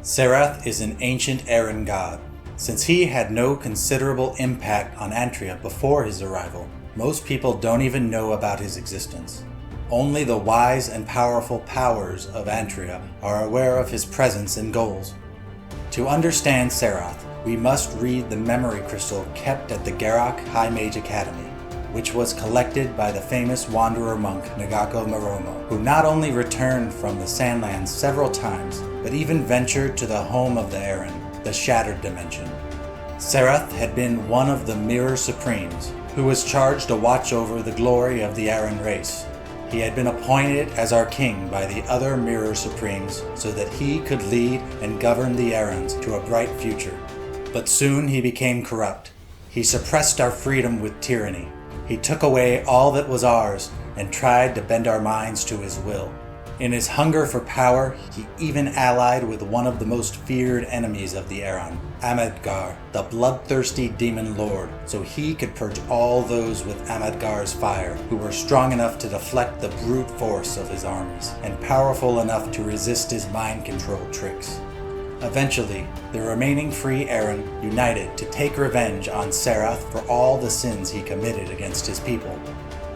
Serath is an ancient Aran god. Since he had no considerable impact on Antria before his arrival, most people don't even know about his existence. Only the wise and powerful powers of Antria are aware of his presence and goals. To understand Serath, we must read the memory crystal kept at the Garak High Mage Academy, which was collected by the famous wanderer monk Nagako Maromo, who not only returned from the Sandlands several times, but even ventured to the home of the Aran, the Shattered Dimension. Serath had been one of the Mirror Supremes, who was charged to watch over the glory of the Aran race. He had been appointed as our king by the other Mirror Supremes so that he could lead and govern the Arans to a bright future. But soon he became corrupt. He suppressed our freedom with tyranny. He took away all that was ours and tried to bend our minds to his will. In his hunger for power, he even allied with one of the most feared enemies of the Aran, Ahmadgar, the bloodthirsty demon lord, so he could purge all those with Ahmadgar's fire who were strong enough to deflect the brute force of his armies and powerful enough to resist his mind control tricks. Eventually, the remaining free Aran united to take revenge on Serath for all the sins he committed against his people.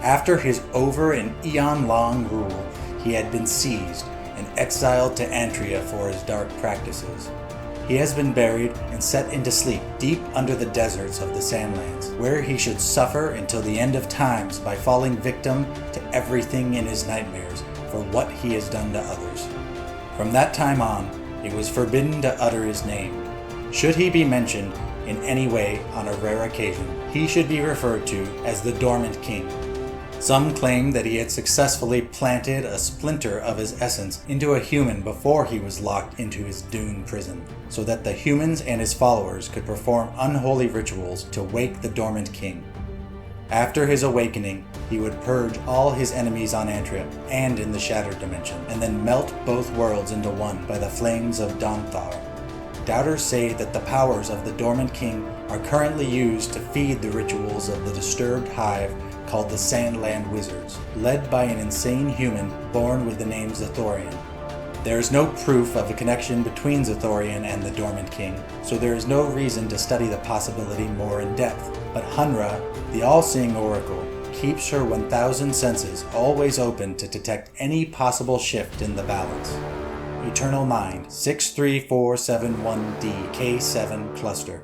After his over an eon-long rule, he had been seized and exiled to Antria for his dark practices. He has been buried and set into sleep deep under the deserts of the Sandlands, where he should suffer until the end of times by falling victim to everything in his nightmares for what he has done to others. From that time on, it was forbidden to utter his name. Should he be mentioned in any way on a rare occasion, he should be referred to as the Dormant King. Some claim that he had successfully planted a splinter of his essence into a human before he was locked into his Dune prison, so that the humans and his followers could perform unholy rituals to wake the Dormant King. After his awakening, he would purge all his enemies on Antria and in the Shattered Dimension, and then melt both worlds into one by the flames of Donthar. Doubters say that the powers of the Dormant King are currently used to feed the rituals of the disturbed hive called the Sandland Wizards, led by an insane human born with the name Zathorian. There is no proof of a connection between Zathorian and the Dormant King, so there is no reason to study the possibility more in depth. But Hunra, the all-seeing oracle, keeps her 1,000 senses always open to detect any possible shift in the balance. Eternal Mind 63471D K7 Cluster.